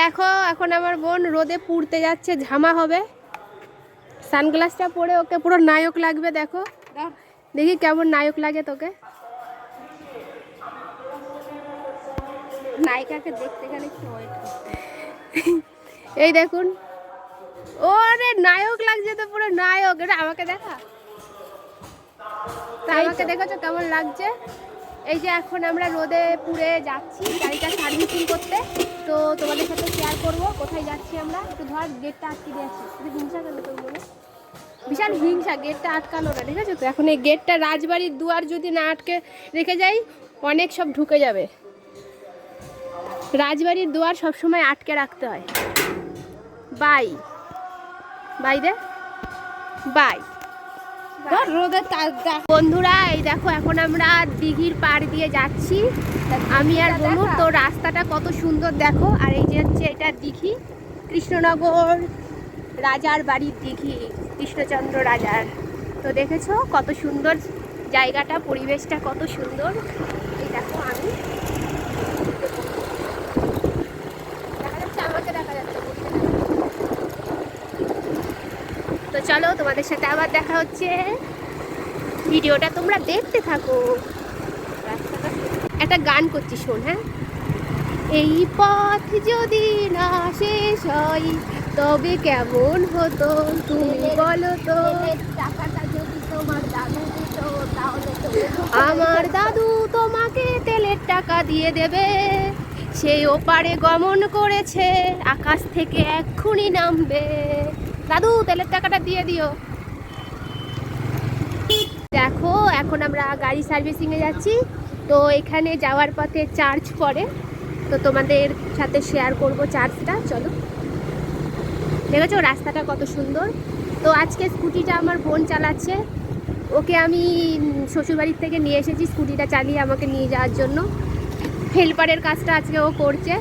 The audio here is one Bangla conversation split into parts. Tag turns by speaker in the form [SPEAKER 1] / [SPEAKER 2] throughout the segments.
[SPEAKER 1] দেখো এখন আমার বোন রোদে পুড়তে যাচ্ছে, ঝামা হবে। সানগ্লাসটা পরে ওকে পুরো নায়ক লাগবে। দেখো দেখি কেমন নায়ক লাগে তোকে।
[SPEAKER 2] নায়িকাকে দেখতে গেলে
[SPEAKER 1] এই দেখুন, ওরে নায়ক লাগছে তো, পুরো নায়ক। এটা আমাকে দেখা, আমাকে দেখেছো কেমন লাগছে? এই যে এখন আমরা রোদে পুড়ে যাচ্ছি গাড়িটা সার্ভিসিং করতে, তো তোমাদের সাথে শেয়ার করব কোথায় যাচ্ছি আমরা। একটু ধর, গেটটা আটকে দিয়েছি, হিংসা কেন তোর মনে? বিশাল হিংসা, গেটটা আটকালো না, ঠিক আছে? তো এখন এই গেটটা, রাজবাড়ির দুয়ার যদি না আটকে রেখে যাই অনেক সব ঢুকে যাবে। রাজবাড়ির দুয়ার সবসময় আটকে রাখতে হয়। বাই বাই রে বাই। বন্ধুরা এই দেখো এখন আমরা দিঘির পাড় দিয়ে যাচ্ছি, আমি আর বনু। তো রাস্তাটা কত সুন্দর দেখো। আর এই যে হচ্ছে এটা দিঘি, কৃষ্ণনগর রাজার বাড়ির দিঘি, কৃষ্ণচন্দ্র রাজার। তো দেখেছো কত সুন্দর জায়গাটা, পরিবেশটা কত সুন্দর। এই দেখো, আমি দেখা যাচ্ছে, আমাকে দেখা যাচ্ছে। তো চলো তোমাদের সাথে আবার দেখা হচ্ছে, ভিডিওটা তোমরা দেখতে থাকো। একটা গান করছি, শোন। হ্যাঁ, এই পথ যদি না শেষ হয় তবে কেমন হতো তুমি বলো তো।
[SPEAKER 2] টাকাটা যদি তোমার দাদু দিত তাহলে
[SPEAKER 1] আমার দাদু তোমাকে তেলের টাকা দিয়ে দেবে, সেই ওপারে গমন করেছে, আকাশ থেকে এক্ষুনি নামবে। দাদু তেলের টাকাটা দিয়ে দিও। দেখো এখন আমরা গাড়ি সার্ভিসিংয়ে যাচ্ছি, তো এখানে যাওয়ার পথে চার্জ পড়ে, তো তোমাদের সাথে শেয়ার করব চার্জটা। চলো, দেখেছো রাস্তাটা কত সুন্দর। তো আজকে স্কুটিটা আমার বোন চালাচ্ছে, ওকে আমি শ্বশুরবাড়ির থেকে নিয়ে এসেছি স্কুটিটা চালিয়ে আমাকে নিয়ে যাওয়ার জন্য। হেল্পারের কাজটা আজকে ও করছে।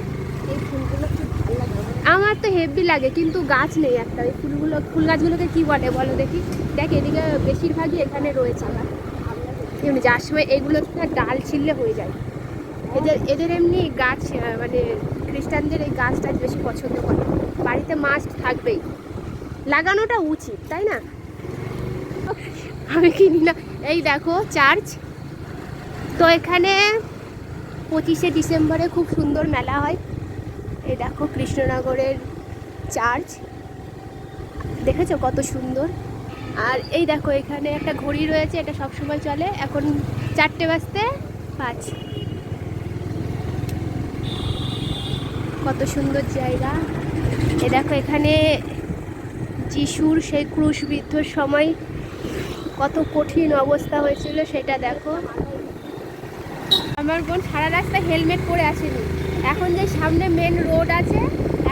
[SPEAKER 2] এই ফুলগুলো খুব ভালো লাগে
[SPEAKER 1] আমার তো হেভি লাগে, কিন্তু গাছ নেই একটা। এই ফুল গাছগুলোকে কী বলে বলো দেখি? দেখ এদিকে বেশিরভাগই এখানে রয়েছে। এমনি যার সময় এইগুলো ডাল ছিললে হয়ে যায়। এদের এমনি গাছ, মানে খ্রিস্টানদের এই গাছটা বেশি পছন্দ করে, বাড়িতে মাস্ট থাকবেই, লাগানোটা উচিত, তাই না? আমি কিনি না। এই দেখো চার্চ, তো এখানে 25শে ডিসেম্বরে খুব সুন্দর মেলা হয়। এই দেখো কৃষ্ণনগরের চার্চ, দেখেছো কত সুন্দর। আর এই দেখো এখানে একটা ঘড়ি রয়েছে, এটা সবসময় চলে। এখন 4:05। কত সুন্দর জায়গা। এ দেখো এখানে যিশুর সেই ক্রুশবিদ্ধর সময় কত কঠিন অবস্থা হয়েছিল সেটা দেখো। আমার বোন সারা রাস্তা হেলমেট পরে আসেনি, এখন যে সামনে মেন রোড আছে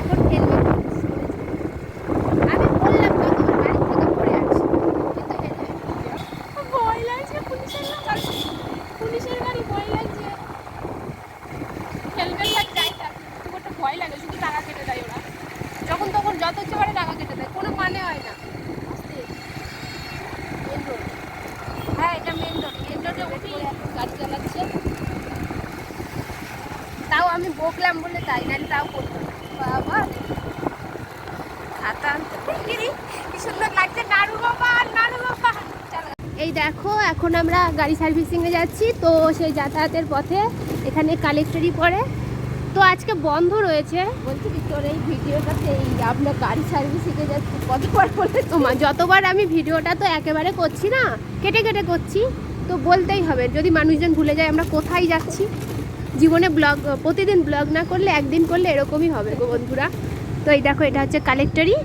[SPEAKER 1] এখন হেলমেট আমি বললাম কতবার বাড়ি থেকে পরে আসি, কিন্তু ভয় লাগছে। পুলিশের গাড়ি ভয় লাগছে। হেলমেট আর যাই থাক, খুব একটা ভয় লাগে। শুধু টাকা কেটে দেয় ওরা, যখন তখন যত ইচ্ছে পারে টাকা কেটে দেয়, কোনো মানে হয় না। হ্যাঁ এটা মেন রোড, মেন রোডে উঠি গাড়ি চালাচ্ছে। তাও আমি বকলাম বলে তাই, নাহলে তাও করতো না। বাবা খাতা আনতে কি সুন্দর লাগছে। নাড়ু বাবা, নাড়ু বাবা। এই দেখো এখন আমরা গাড়ি সার্ভিসিংয়ে যাচ্ছি, তো সেই যাতায়াতের পথে এখানে কালেক্টরি পড়ে, তো আজকে বন্ধ রয়েছে।
[SPEAKER 2] বলছি কি তোর এই ভিডিওটাতে এই আপনার গাড়ি সার্ভিসিংয়ে যাচ্ছে কতবার বলে?
[SPEAKER 1] তোমার যতবার আমি ভিডিওটা তো একেবারে করছি না, কেটে কেটে করছি, তো বলতেই হবে, যদি মানুষজন ভুলে যায় আমরা কোথায় যাচ্ছি। জীবনে ব্লগ, প্রতিদিন ব্লগ না করলে একদিন করলে এরকমই হবে গো বন্ধুরা। তো এই দেখো এটা হচ্ছে কালেক্টরি,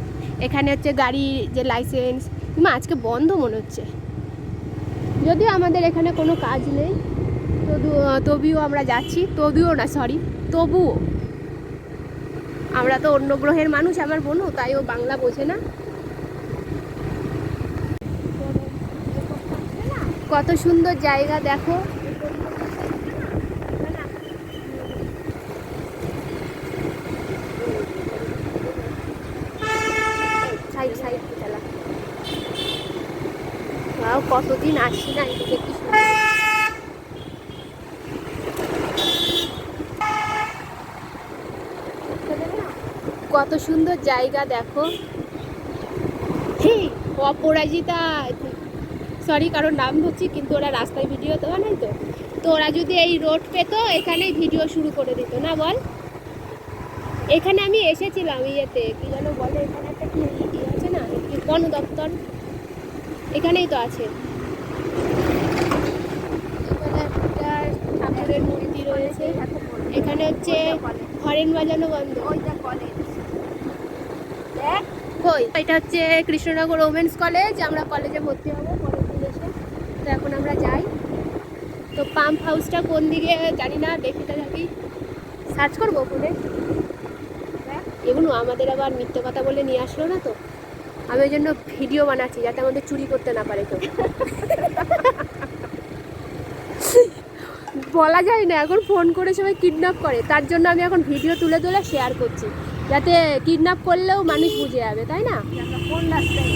[SPEAKER 1] এখানে হচ্ছে গাড়ির যে লাইসেন্স। আজকে বন্ধ মনে হচ্ছে, যদিও আমাদের এখানে কোনো কাজ নেই, তবুও আমরা যাচ্ছি। তবুও আমরা তো অন্য গ্রহের মানুষ, আমার বোনও, তাই ও বাংলা বোঝে না। কত সুন্দর জায়গা দেখো। কতদিন আসি না এদিকে, কি সুন্দর। কত সুন্দর জায়গা দেখো। হি, অপরাজিতা, সরি কারণ নাম ধরছি, কিন্তু ওরা রাস্তায় ভিডিও দেওয়া নাই তো, তো ওরা যদি এই রোড পেতো এখানেই ভিডিও শুরু করে দিত না বল। এখানে আমি এসেছিলাম ইয়েতে, কি যেন বলে, এখানে একটা কি আছে না, কি বন দপ্তর, এখানেই তো আছে। এখানে একটা ঠাকুরের মূর্তি রয়েছে। এখানে হচ্ছে হরেন বাজানো বন্ধ।
[SPEAKER 2] ওইটা কলেজ।
[SPEAKER 1] কই, এটা হচ্ছে কৃষ্ণনগর ওমেন্স কলেজ। আমরা কলেজে ভর্তি হবো পরের দিন এসে। তো এখন আমরা যাই। তো পাম্প হাউসটা কোন দিকে জানি না, দেখতে থাকি, সার্চ করবো ফোনে। এগুলো আমাদের আবার মিথ্যে কথা বলে নিয়ে আসলো না তো, আমি ওই জন্য ভিডিও বানাচ্ছি যাতে আমাদের চুরি করতে না পারে কেউ। বলা যায় না, এখন ফোন করে সবাই কিডন্যাপ করে, তার জন্য আমি এখন ভিডিও তুলে তুলে শেয়ার করছি, যাতে কিডন্যাপ করলেও মানুষ বুঝে যাবে, তাই না?
[SPEAKER 2] কোন রাস্তায়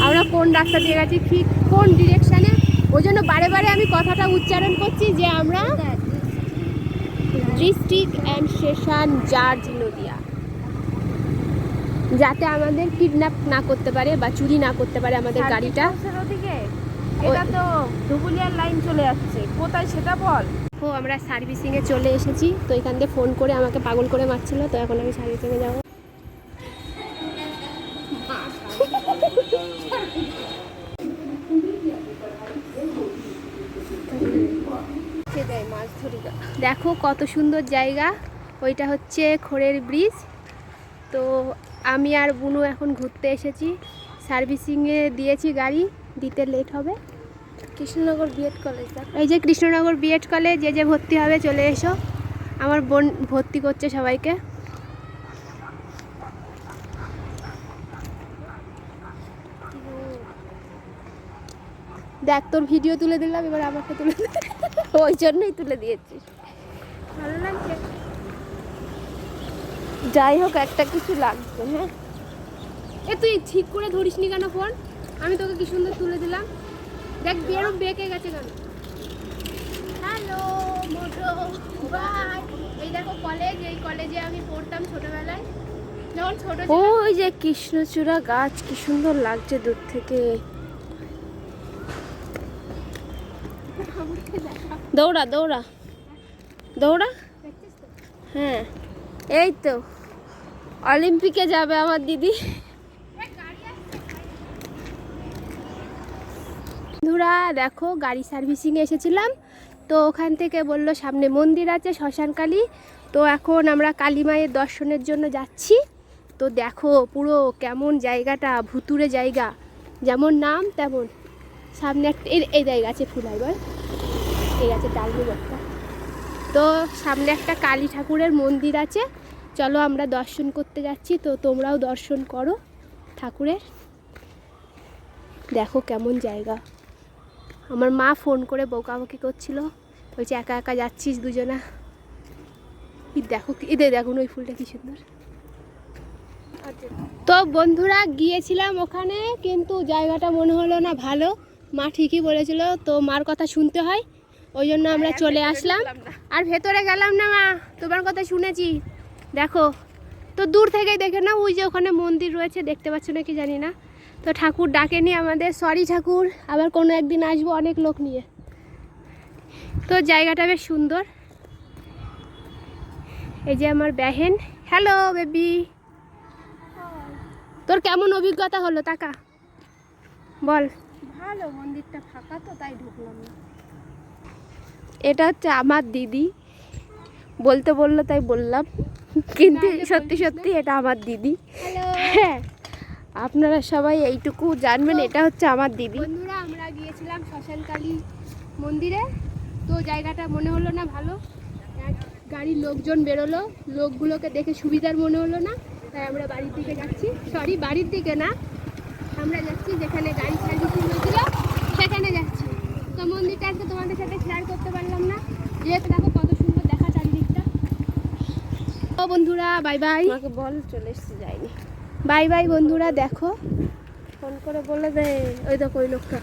[SPEAKER 1] আমরা কোন রাস্তা দিয়ে গেছি, ঠিক কোন ডিরেকশানে, ওই জন্য বারে বারে আমি কথাটা উচ্চারণ করছি যে আমরা ডিস্ট্রিক্ট অ্যান্ড স্টেশন জার্জ নদিয়া, যাতে আমাদের কিডন্যাপ না করতে পারে বা চুরি না করতে পারে আমাদের গাড়িটা।
[SPEAKER 2] ওদিকে এটা তো ধুবুলিয়ার লাইন চলে যাচ্ছে, কোথায় সেটা বল।
[SPEAKER 1] ও আমরা সার্ভিসিংয়ে চলে এসেছি, তো এখান থেকে ফোন করে আমাকে পাগল করে মারছিল, তো এখন আমি সার্ভিসিংয়ে যাবো। দেখো কত সুন্দর জায়গা, ওইটা হচ্ছে খোরের ব্রিজ। তো আমি আর বুনু এখন ঘুরতে এসেছি, সার্ভিসিংয়ে দিয়েছি গাড়ি, দিতে লেট হবে। কৃষ্ণনগর বিএড কলেজ, এই যে কৃষ্ণনগর বিএড কলেজ, যে ভর্তি হবে চলে এসো। আমার বোন ভর্তি করছে সবাইকে। দেখ তোর ভিডিও তুলে দিলাম, এবার আমাকে তুলে দে। ওই জন্যই তুলে দিয়েছি, ভালো লাগছে।
[SPEAKER 2] যাই হোক, একটা কিছু লাগবে। হ্যাঁ,
[SPEAKER 1] এ তুই ঠিক করে ধরিস নি কেন ফোন? আমি তোকে কি সুন্দর তুলে দিলাম, দেখ বেরো বেঁকে গেছে কেন। Hello moto bye. এই দেখো কলেজ, এই কলেজে আমি পড়তাম ছোটবেলায়, যখন ছোট ছিলাম।
[SPEAKER 2] ওই যে কৃষ্ণচূড়া গাছ, কি সুন্দর লাগছে দূর থেকে।
[SPEAKER 1] দৌড়া দৌড়া দৌড়া।
[SPEAKER 2] হ্যাঁ, এই তো অলিম্পিকে যাবে আমার দিদি।
[SPEAKER 1] বন্ধুরা দেখো, গাড়ি সার্ভিসিংয়ে এসেছিলাম, তো ওখান থেকে বললো সামনে মন্দির আছে শ্মশানকালী, তো এখন আমরা কালী মায়ের দর্শনের জন্য যাচ্ছি। তো দেখো পুরো কেমন জায়গাটা, ভুতুরে জায়গা, যেমন নাম তেমন। সামনে একটা এই জায়গা আছে ফুল আইবার, এই আছে ডালমি বটটা। তো সামনে একটা কালী ঠাকুরের মন্দির আছে, চলো আমরা দর্শন করতে যাচ্ছি। তো তোমরাও দর্শন করো ঠাকুরের। দেখো কেমন জায়গা। আমার মা ফোন করে বকাবকি করছিল, বলছে একা একা যাচ্ছিস দুজনা। দেখো এদের দেখুন ওই ফুলটা কি সুন্দর। তো বন্ধুরা গিয়েছিলাম ওখানে, কিন্তু জায়গাটা মনে হলো না ভালো। মা ঠিকই বলেছিল, তো মার কথা শুনতে হয়, ওই জন্য আমরা চলে আসলাম। আর ভেতরে গেলাম না মা, তোমার কথা শুনেছি। দেখো তো দূর থেকেই দেখে না, ওই যে ওখানে মন্দির রয়েছে, দেখতে পাচ্ছ না কি জানি না। তো ঠাকুর ডাকেনি আমাদের, সরি ঠাকুর, আবার কোনো একদিন আসবো অনেক লোক নিয়ে। তো জায়গাটা বেশ সুন্দর। এই যে আমার বেহেন, হ্যালো বেবি। তোর কেমন অভিজ্ঞতা হলো টাকা বল।
[SPEAKER 2] ভালো, মন্দিরটা ফাঁকা তো তাই ঢুকলাম না।
[SPEAKER 1] এটা হচ্ছে আমার দিদি, বলতে বললো তাই বললাম, কিন্তু সত্যি সত্যি এটা আমার দিদি। হ্যাঁ, আপনারা সবাই এইটুকু জানবেন, এটা হচ্ছে আমার দিদি। বন্ধুরা আমরা গিয়েছিলাম শ্মশানকালী মন্দিরে, তো জায়গাটা মনে হলো না ভালো। গাড়ির লোকজন বেরোলো, লোকগুলোকে দেখে সুবিধার মনে হলো না, তাই আমরা বাড়ির দিকে যাচ্ছি। সরি, বাড়ির দিকে না, আমরা যাচ্ছি যেখানে গাড়ি সার্ভিসিং হয়েছিল সেখানে যাচ্ছি। তো মন্দিরটা আজকে তোমাদের সাথে শেয়ার করতে পারলাম না, যেহেতু দেখো কত সুন্দর দেখা চারিদিকটা। ও বন্ধুরা বাই বাই।
[SPEAKER 2] আমাকে বল, চলে এসেছি, যাইনি।
[SPEAKER 1] বাই বাই বন্ধুরা, দেখো ফোন করে বলে দে, ওই দেখো ওই লোকটা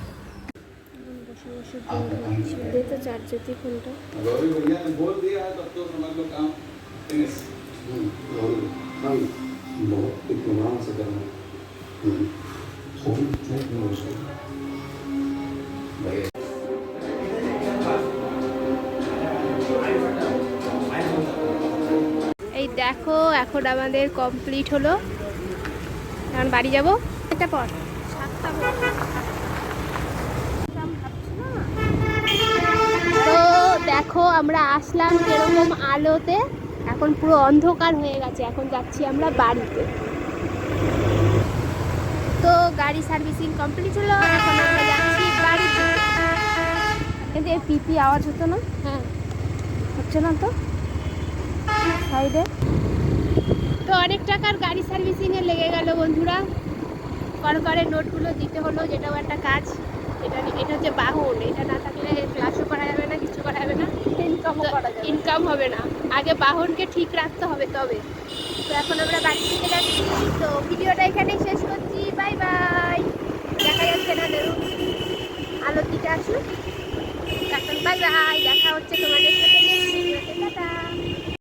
[SPEAKER 1] বসে বসে দে তো চার্জ দিই ফোনটা।
[SPEAKER 3] गौरी भैया ने बोल दिया है, तब तो समझ लो काम फिनिश। बहुत इत्मीनान से करना। नो इशू भाई।
[SPEAKER 1] এই দেখো এখন আমাদের কমপ্লিট হলো, এখন বাড়ি যাব। এটা পর তো দেখো আমরা আসলাম কিরকম আলোতে, এখন পুরো অন্ধকার হয়ে গেছে, এখন যাচ্ছি আমরা বাড়িতে। তো গাড়ি সার্ভিসিং কমপ্লিট হলো, এখন আমরা যাচ্ছি বাড়িতে।
[SPEAKER 2] কিন্তু এই পিপি আওয়াজ হতো না,
[SPEAKER 1] হ্যাঁ
[SPEAKER 2] হচ্ছে না তো সাইডে।
[SPEAKER 1] তো অনেক টাকার গাড়ি সার্ভিসিংয়ে লেগে গেল বন্ধুরা, করে নোটগুলো দিতে হলো, যেটাও একটা কাজ। এটা হচ্ছে বাহন, এটা না থাকলে ক্লাসও করা যাবে না, কিছু করা যাবে না,
[SPEAKER 2] ইনকামও করা যাবে।
[SPEAKER 1] ইনকাম হবে না। আগে বাহনকে ঠিক রাখতে হবে তবে। তো এখন আমরা বাড়ি থেকে যাচ্ছি, তো ভিডিওটা এখানেই শেষ করছি। Bye bye. দেখা যাচ্ছে না, ধরুন আলোর দিকে আসুন। এখন বাই বাই, দেখা হচ্ছে তোমাদের সাথে